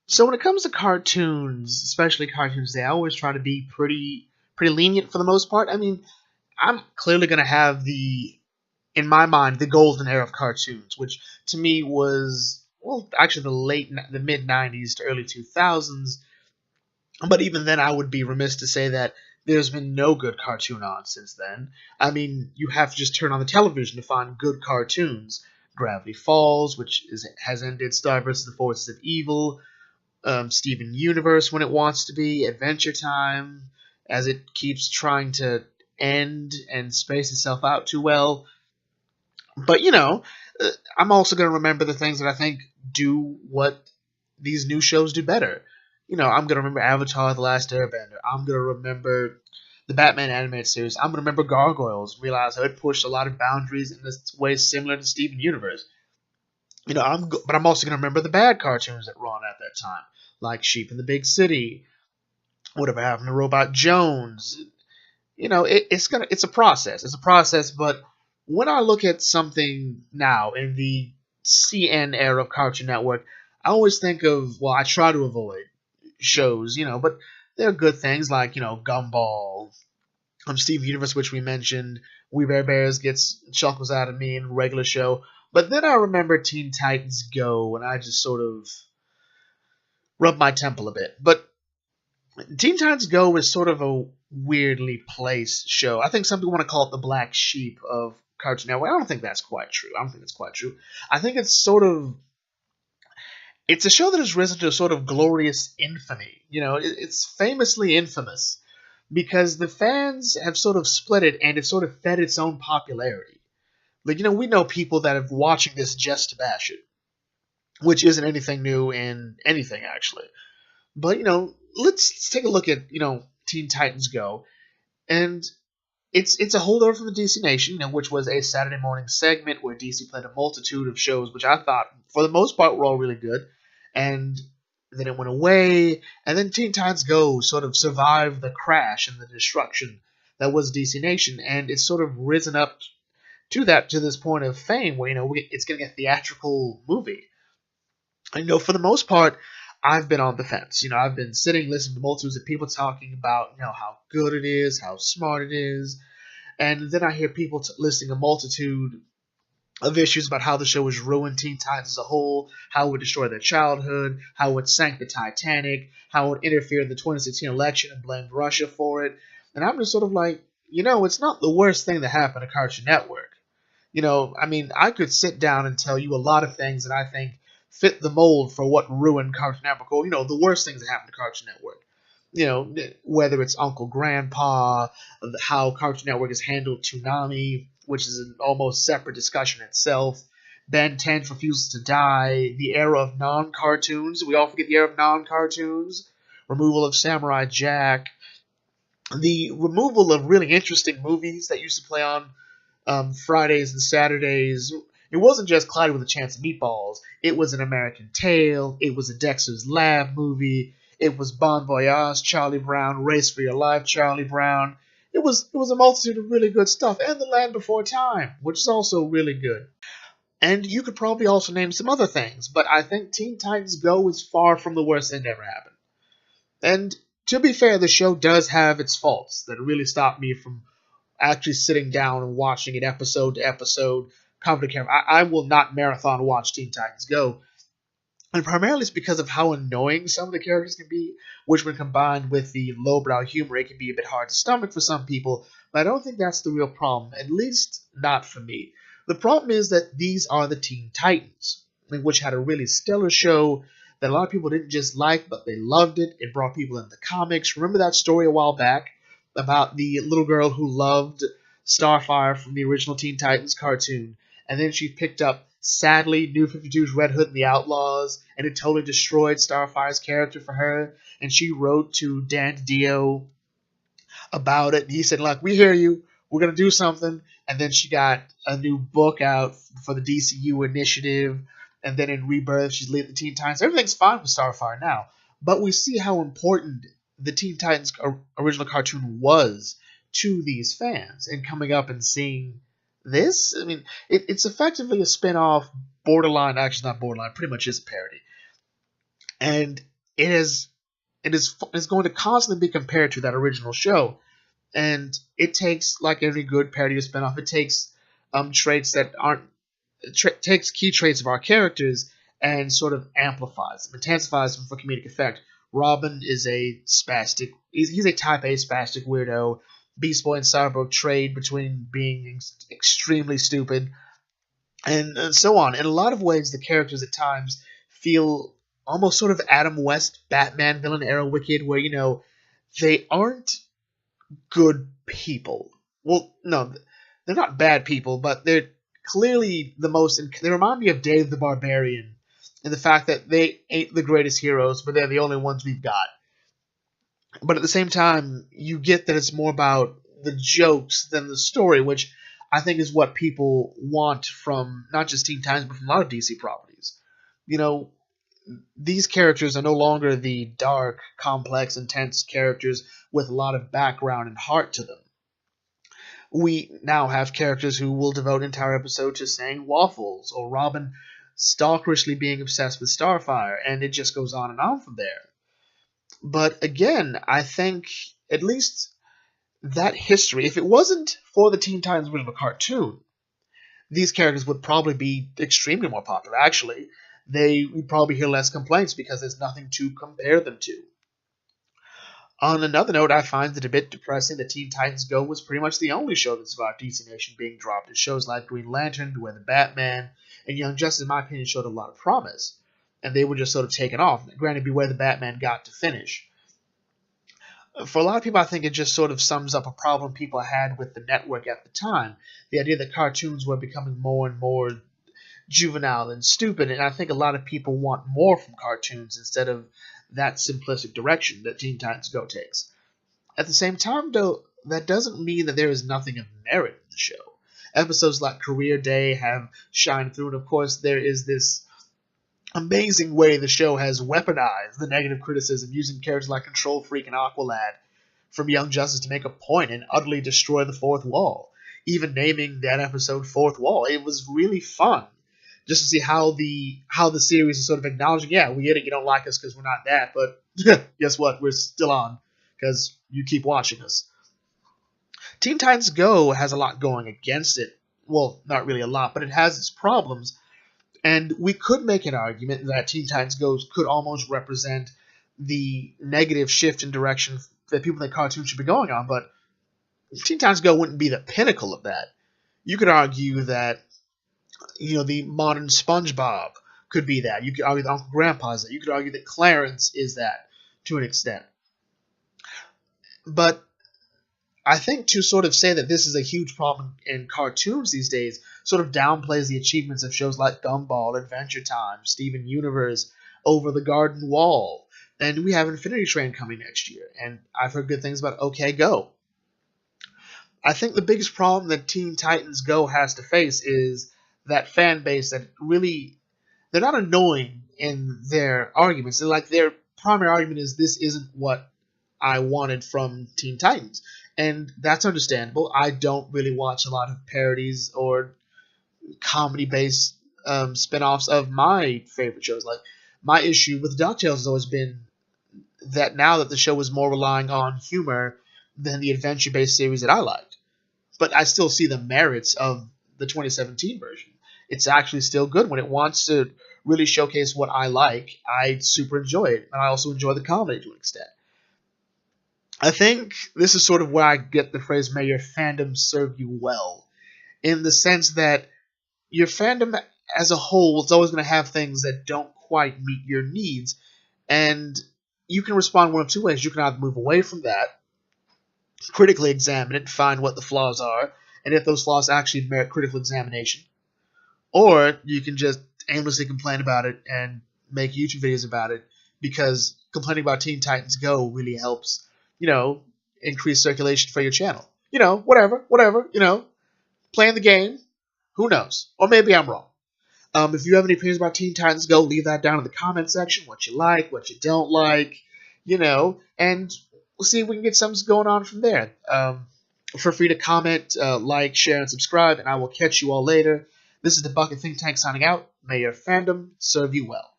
So when it comes to cartoons, especially cartoons, they always try to be pretty lenient for the most part. I mean, I'm clearly gonna have in my mind, the golden era of cartoons, which to me was well, actually the mid '90s to early 2000s. But even then, I would be remiss to say that there's been no good cartoon on since then. I mean, you have to just turn on the television to find good cartoons. Gravity Falls, has ended, Star vs. the Forces of Evil, Steven Universe when it wants to be, Adventure Time as it keeps trying to end and space itself out too well. But I'm also going to remember the things that I think do what these new shows do better. I'm going to remember Avatar: The Last Airbender. I'm going to remember the Batman animated series. I'm going to remember Gargoyles. Realize how it pushed a lot of boundaries in this way similar to Steven Universe. But I'm also going to remember the bad cartoons that run at that time, like Sheep in the Big City, whatever happened to Robot Jones. It's a process. It's a process, but when I look at something now in the CN era of Cartoon Network, I always think of, well, I try to avoid shows, but there are good things like, Gumball, Steve Universe, which we mentioned, We Bare Bears gets chuckles out of me in a regular show. But then I remember Teen Titans Go, and I just sort of rubbed my temple a bit. But Teen Titans Go is sort of a weirdly placed show. I think some people want to call it the black sheep of Cartoon Network. I don't think that's quite true. I think it's a show that has risen to a sort of glorious infamy. It's famously infamous because the fans have sort of split it and it sort of fed its own popularity. Like, we know people that have watching this just to bash it, which isn't anything new in anything actually. But let's take a look at Teen Titans Go, and it's a holdover from the DC Nation, which was a Saturday morning segment where DC played a multitude of shows, which I thought for the most part were all really good, and then it went away, and then Teen Titans Go sort of survived the crash and the destruction that was DC Nation, and it's sort of risen up to this point of fame where it's getting a theatrical movie. For the most part, I've been on the fence. I've been sitting listening to multitudes of people talking about how good it is, how smart it is, and then I hear people listing a multitude of issues about how the show has ruined Teen Titans as a whole, how it would destroy their childhood, how it sank the Titanic, how it interfered in the 2016 election and blamed Russia for it. And I'm just sort of like, it's not the worst thing that happened to Cartoon Network. I could sit down and tell you a lot of things that I think fit the mold for what ruined Cartoon Network, or, the worst things that happened to Cartoon Network. Whether it's Uncle Grandpa, how Cartoon Network has handled Toonami, which is an almost separate discussion itself. Ben 10 refuses to die. The era of non-cartoons. We all forget the era of non-cartoons. Removal of Samurai Jack. The removal of really interesting movies that used to play on Fridays and Saturdays. It wasn't just Cloudy with a Chance of Meatballs. It was An American Tail. It was a Dexter's Lab movie. It was Bon Voyage, Charlie Brown, Race for Your Life, Charlie Brown. It was a multitude of really good stuff. And The Land Before Time, which is also really good. And you could probably also name some other things, but I think Teen Titans Go is far from the worst thing that ever happened. And to be fair, the show does have its faults that really stopped me from actually sitting down and watching it episode to episode, cover to cover. I will not marathon watch Teen Titans Go. And primarily it's because of how annoying some of the characters can be, which when combined with the lowbrow humor, it can be a bit hard to stomach for some people, but I don't think that's the real problem, at least not for me. The problem is that these are the Teen Titans, which had a really stellar show that a lot of people didn't just like, but they loved it. It brought people into comics. Remember that story a while back about the little girl who loved Starfire from the original Teen Titans cartoon, and then she picked up, sadly, New 52's Red Hood and the Outlaws, and it totally destroyed Starfire's character for her, and she wrote to Dan Dio about it, and he said, look, we hear you, we're going to do something, and then she got a new book out for the DCU initiative, and then in Rebirth, she's leading the Teen Titans. Everything's fine with Starfire now, but we see how important the Teen Titans original cartoon was to these fans, and coming up and seeing this, it's effectively a spin-off, borderline, actually not borderline, pretty much is a parody. And it is going to constantly be compared to that original show, and it takes, like any good parody or spinoff, it takes traits that aren't takes key traits of our characters and sort of amplifies them, intensifies them for comedic effect. Robin is a spastic. He's a type A spastic weirdo. Beast Boy and Cyborg trade between being extremely stupid and so on. In a lot of ways, the characters at times feel almost sort of Adam West, Batman villain era Wicked, where, they aren't good people. Well, no, they're not bad people, but they're clearly the most. They remind me of Dave the Barbarian, and the fact that they ain't the greatest heroes, but they're the only ones we've got. But at the same time, you get that it's more about the jokes than the story, which I think is what people want from not just Teen Titans, but from a lot of DC properties. These characters are no longer the dark, complex, intense characters with a lot of background and heart to them. We now have characters who will devote an entire episode to saying waffles, or Robin stalkerishly being obsessed with Starfire, and it just goes on and on from there. But again, I think at least that history, if it wasn't for the Teen Titans original cartoon, these characters would probably be extremely more popular. Actually, we'd probably hear less complaints because there's nothing to compare them to. On another note, I find it a bit depressing that Teen Titans Go was pretty much the only show that survived DC Nation being dropped. As shows like Green Lantern, Beware the Batman, and Young Justice, in my opinion, showed a lot of promise, and they were just sort of taken off. Granted, Beware the Batman got to finish. For a lot of people, I think it just sort of sums up a problem people had with the network at the time. The idea that cartoons were becoming more and more juvenile and stupid, and I think a lot of people want more from cartoons instead of that simplistic direction that Teen Titans Go takes. At the same time, though, that doesn't mean that there is nothing of merit in the show. Episodes like Career Day have shined through, and of course there is this amazing way the show has weaponized the negative criticism, using characters like Control Freak and Aqualad from Young Justice to make a point and utterly destroy the fourth wall. Even naming that episode Fourth Wall, it was really fun just to see how the series is sort of acknowledging, yeah, we get it, you don't like us because we're not that, but guess what, we're still on because you keep watching us. Teen Titans Go has a lot going against it. Well, not really a lot, but it has its problems. And we could make an argument that Teen Titans Go could almost represent the negative shift in direction that people think cartoons should be going on, but Teen Titans Go wouldn't be the pinnacle of that. You could argue that, the modern SpongeBob could be that. You could argue that Uncle Grandpa's that. You could argue that Clarence is that to an extent. But I think to sort of say that this is a huge problem in cartoons these days sort of downplays the achievements of shows like Gumball, Adventure Time, Steven Universe, Over the Garden Wall, and we have Infinity Train coming next year, and I've heard good things about OK Go. I think the biggest problem that Teen Titans Go has to face is that fan base that really, they're not annoying in their arguments. Their primary argument is, this isn't what I wanted from Teen Titans. And that's understandable. I don't really watch a lot of parodies or comedy-based spin-offs of my favorite shows. Like, my issue with DuckTales has always been that now that the show is more relying on humor than the adventure-based series that I liked. But I still see the merits of the 2017 version. It's actually still good when it wants to really showcase what I like. I super enjoy it, and I also enjoy the comedy to an extent. I think this is sort of where I get the phrase, may your fandom serve you well, in the sense that your fandom as a whole is always going to have things that don't quite meet your needs, and you can respond one of two ways. You can either move away from that, critically examine it, find what the flaws are, and if those flaws actually merit critical examination, or you can just aimlessly complain about it and make YouTube videos about it, because complaining about Teen Titans Go really helps, increase circulation for your channel. Whatever, playing the game, who knows? Or maybe I'm wrong. If you have any opinions about Teen Titans Go, leave that down in the comment section, what you like, what you don't like, and we'll see if we can get something going on from there. Feel free to comment, like, share, and subscribe, and I will catch you all later. This is the Bucket Think Tank signing out. May your fandom serve you well.